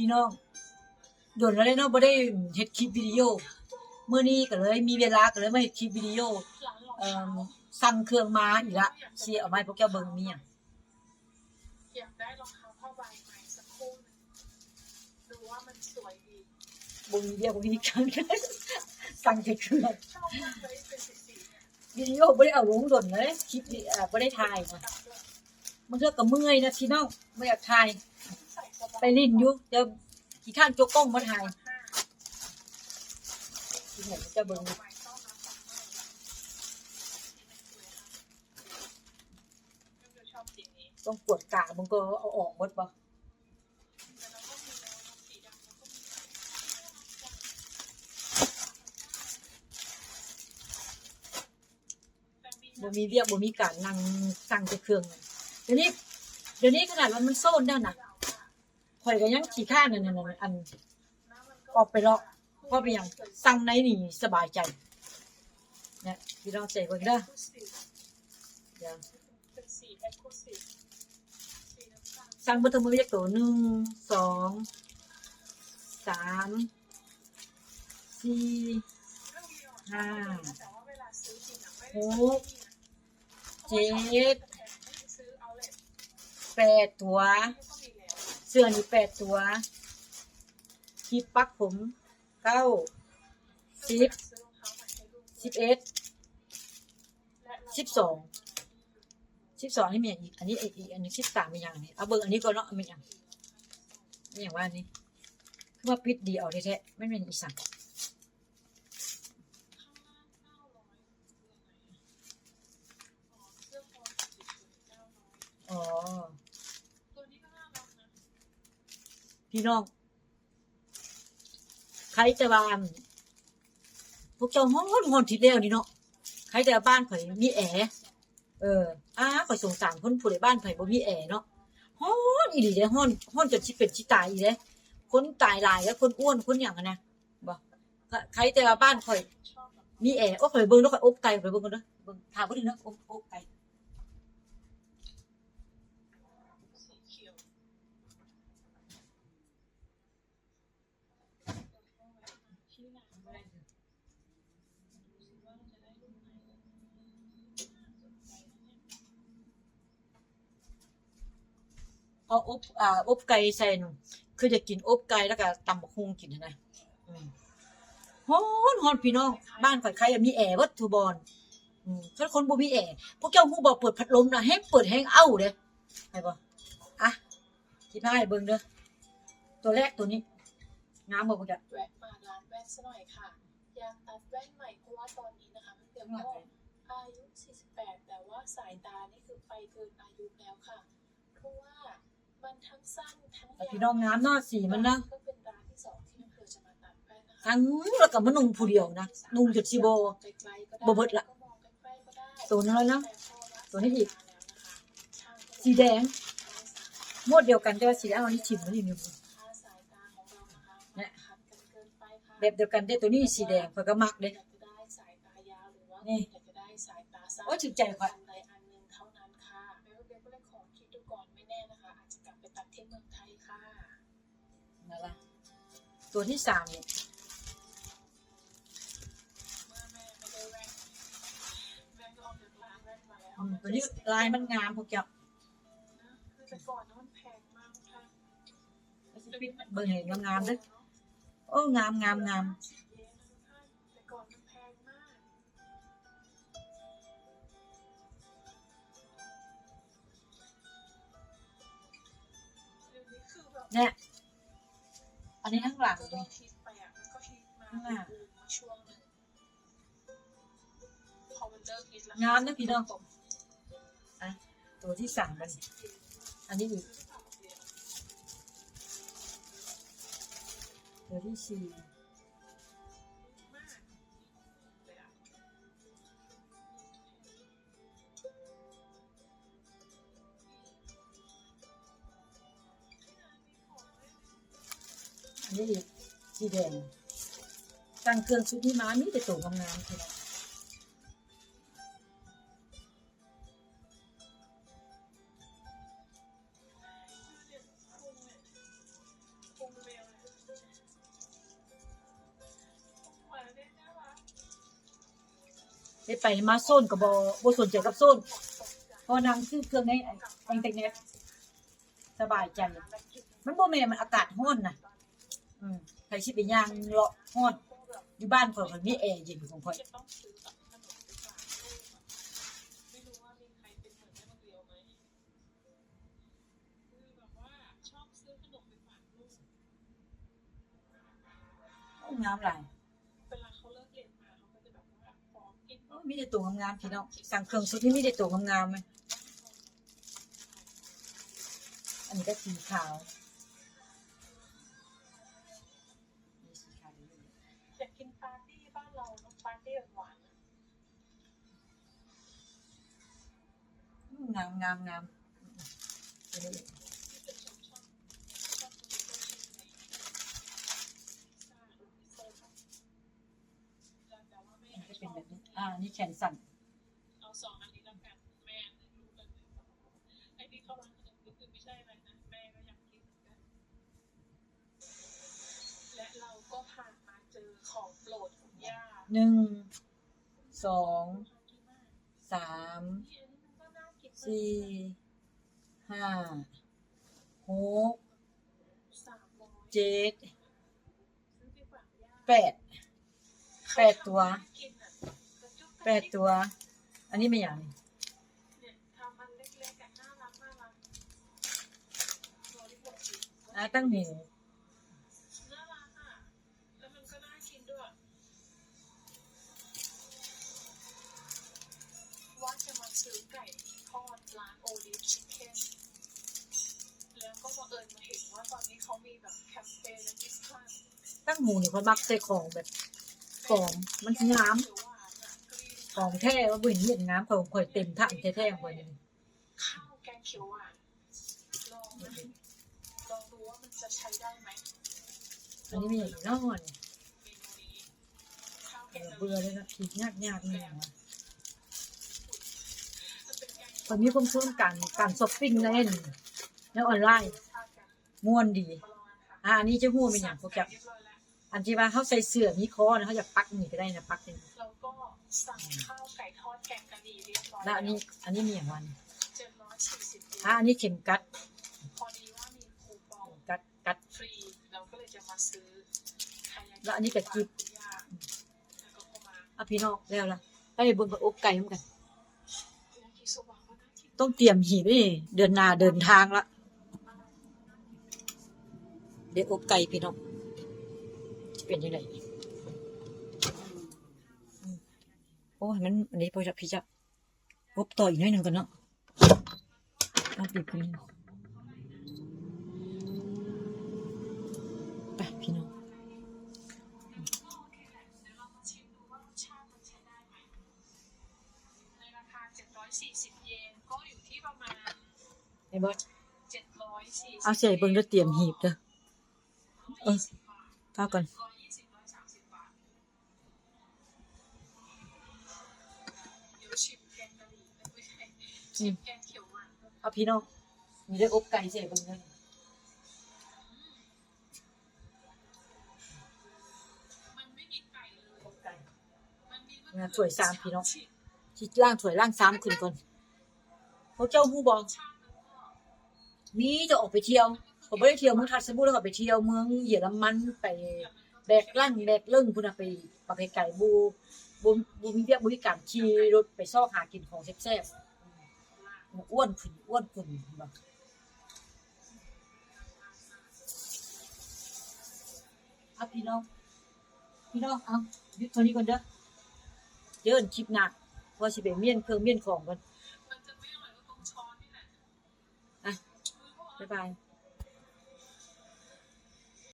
พี่น้องโดนแล้วเนาะบ่ได้เฮ็ดคลิปวิดีโอมื้อนี้ก็เลยมีเวลาก็เลยมาเฮ็ดคลิปวิดีโอสั่งเครื่องมาอีกละสิเอามาให้พวกแกเบิ่งมีหยังอยากได้รองเท้าผ้าใบใหม่สักคู่ดูว่ามันสวยดีบ่มีเดียวบ่มีกันสั่งแค่เครื่องชอบมากเลยเป็นสีวิดีโอบ่ได้เอาลงโดนเลยคลิปบ่ได้ถ่ายนะมันเทื่อก็เมื่อยนะพี่น้องบ่อยากถ่ายไปลิ้นอยู่เดี๋ยวขี้ข้านจกกล้องมาถ่ายที่ไหนจะเบิ่งต้องปวดกะมันก็เอาออกหมดบ่บ่มีเวียกบ่มีการนั่งสั่งแต่เครื่องเดี๋ยวนี้ขนาดว่ามันโซนแล้วน่ะข่อยก็ยังขี้ข้านนั่นอันออกไปเลาะเพราะเป็นหยังสั่งในนี่สบายใจเนี่ยพี่น้องใส่เบิ่งเด้อเดี๋ยวสั่งเบ่ทั้งมื้อจักตัว1 2 3 4 5 6 7 8ตัวเสื้อนี่8ตัวคลิปปักผม9 10 11 12นี่มีอีกอันนี้อีกอันนึง13มีหยังนี่เอาเบิ่งอันนี้ก่อนเนาะมีหยังมีหยังว่าอันนี้คือว่าปิดดีเอาแท้ๆไม่แม่นอีสังอ๋อพี่น้องใครจะว่าพวกเจ้าฮ้อนทิศแล้วนี่เนาะใครแต่บ้านข่อยมีแอร์ข่อยสงสารคนผู้ใดบ้านข่อยบ่มีแอร์เนาะฮ้อนอีหลีเด้ฮ้อนจนสิเป็นสิตายอีเด้คนตายหลายแล้วคนอ้วนคนหยังอ่ะนะบ่ใครแต่ว่าบ้านข่อยมีแอร์โอ้ข่อยเบิ่งแล้วข่อยอกไตข่อยเบิ่งก่อนเด้อเบิ่งถามบ่ดีเนาะอกไตเอาอบไก่ใส่หนูคือจะกินอบไก่แล้วก็ตำบักหุ่งกินนะฮ้อนพี่น้องบ้านข่อยใครมีแอร์เบิดทุบอนถ้าคนบ่มีแอร์พวกเจ้าฮู้บ่เปิดพัดลมน่ะแฮงเปิดแฮงเอ้าเด้ให้บ่อ่ะสิพาให้เบิ่งเด้อตัวแรกตัวนี้งามบ่พวกเจ้าแวะมาร้านแว่นซะหน่อยค่ะอยากตัดแว่นใหม่เพราะว่าตอนนี้นะคะเพื่อนๆก็อายุ48แต่ว่าสายตานี่คือไปเกินอายุแล้วค่ะเพราะว่ามันทั้งสั้นทั้งยาวพี่น้องงามเนาะสีมันนะก็เป็นร้านที่2ที่น้องเพลจะมาตัดแว่นนะคะทั้งแล้วก็มานุ่งผู้เดียวนะนุ่งจนสิบ่เบิดละตัวนั้นแล้วนะตัวนี้อีกสีแดงหมดเดียวกันแต่ว่าสีแดงอันนี้ชิมมันนี่เนี่ยแบบเดียวกันเด้ตัวนี้สีแดงข่อยก็มักเด้นี่โอ้ถึงใจข่อยนั่นล่ะตัวที่3นี่ตัวนี้ลายมันงามพวกเจ้าแต่ก่อนมันแพงมากค่ะเบิ่งให้งามๆเด้อโอ้งามแต่ก่อนมันแพงมากเนี่ยอันนี้ข้างหลังนี่ฮิตไปมันก็ฮิตมาช่วงนึงพอมันเลิกฮิตแล้วงามนะพี่น้องตัวที่3มันอันนี้อีกตัวที่4อันนี้อีกสีแดงตั้งเครื่องชุดนี้มามีแต่ตัวงามๆพี่น้อง ได้ไปมาโซนก็บ่สนใจกับโซนพอนางซื้อเครื่องในอินเทอร์เน็ตสบายใจมันบ่แม่นมันอากาศร้อนน่ะใครสิไปย่างเลาะร้อนอยู่บ้านข่อยมันมีแอร์เย็นของข่อย จะต้องซื้อแบบขนมไปฝากลูกไม่รู้ว่ามีใครเป็นเหมือนแม่คนเดียวไหมคือแบบว่าชอบซื้อขนมไปฝากลูก งามหลาย เวลาเขาเลิกเรียนมาเขาก็จะแบบว่าขอกิน มีแต่ตัวงามๆพี่น้องสั่งเครื่องสุดนี่มีแต่ตัวงามๆมั้ยอันนี้ก็สีขาว อยากกินปาร์ตี้บ้านเราต้องปาร์ตี้หวาน งามงามงาม ๆที่เป็นชอบแต่ว่าไม่ อัน อยาก นี้ ช เป็น อบ แบบนี้นี่แขนสั่น เอาสองอันนี้แล้วกันแม่รู้กันไอ้ที่เข้าร้านขนมก็คือไม่ใช่อะไรนะแม่ก็อยากกินเหมือนกันและเราก็ผ่านมาเจอของโปรดคุณย่า 1 2 3 นี่อันนี้มันก็น่ากิน 4 5 6 300 7 ซื้อไปฝากย่า 8ตัว กินอ่ะ 8ตัว อันนี้ไม่อย่าง เนี่ยทำมันเล็กๆอ่ะน่ารักตัวที่ผมกิน ตั้งนี่ น่ารักอ่ะแล้วมันก็น่ากินด้วยว่าจะมาซื้อไก่ทอดร้านโอลิฟชิคเก้นแล้วก็บังเอิญมาเห็นว่าตอนนี้เขามีแบบแคมเปญและดิสคาวน์ ตั้งหมูนี่เขามักใส่ของแบบกรอบมันงาม เขียวหวานอ่ะกรีน ของแท้ว่าบ่เห็นเห็นงามของข่อยเต็มถังแท้ๆของข่อยนี่ ข้าวแกงเขียวหวานลองไหมลองดูว่ามันจะใช้ได้ไหม อันนี้ไม่อย่างนอน เมนูนี้ข้าวแกง เบื่อเลยนะคิดยากๆนี่นะ มันเป็นแกง ตอนนี้ผมซื้อการช้อปปิ้งในออนไลน์ ชาติกัน ม่วนดี มาลองกันค่ะ อันนี้จะฮู้เป็นหยังพวกจัก เรียบร้อยแล้ว อันที่ว่าเขาใส่เสื้อมีคอนะเขาอยากปักนี่ก็ได้นะปักนี่ เราก็สั่งข้าวไก่ทอดแกงกะหรี่เรียบร้อย แล้วอันนี้มีอย่างวัน 740 อันนี้เข็มกัด พอดีว่ามีคูปอง กัด ฟรีเราก็เลยจะมาซื้อใครอยาก แล้วอันนี้ก็จิ๊บ คุณย่าแล้วก็เข้ามา อ่ะพี่น้องแล้วล่ะไปเบิ่งกับอกไก่เหมือนกัน ยากิโซบะก็น่ากิน ต้องเตรียมหีบนี่เดือนหน้าเดินทางละเดี๋ยวอบไก่พี่น้องจะเป็นยังไงโอ้ยมันอันนี้พอจะพี่จะอบต่ออีกหน่อยหนึ่งก่อนเนาะเอาปิดไปเลยไปพี่น้อง เดี๋ยวเรามาชิมดูว่ารสชาติมันใช้ได้ไหมในราคา740 เยนก็อยู่ที่ประมาณ ไอ้บอส 740 เอาใส่เบิ่งแล้วเตรียมหีบเด้อ 120 บาท ข้าวก่อน 120 130 บาทเดี๋ยวชิมแกงกะหรี่ไม่ใช่ชิมแกงเขียวหวานด้วย เอาพี่น้องมีได้อบไก่ใส่เบิ่งเลย มันไม่มีไก่เลย อบไก่ มันมี งานสวยสามพี่น้อง ที่ล่างถวยล่างซ้ำขึ้นก่อนพวกเจ้าฮู้บ่มีจะออกไปเที่ยวผมไม่ได้เที่ยวเมืองทัศน์บูรณ์แล้วก็ไปเที่ยวเมืองเยอรมันไปแบกลั่งแบกเลิ่งพุ่นน่ะไปประเภทไก่บูมีเวียกบริการขี่รถไปซอกหากินของแซ่บๆอ้วนขึ้นบ่เอาพี่น้องเอาหยุดเท่านี้ก่อนเด้อเจอกันคลิปหน้าว่าสิไปเมียนเครื่องเมียนของก่อน มันจะไม่อร่อยก็ตรงช้อนนี่แหละ อ่ะบ๊ายบาย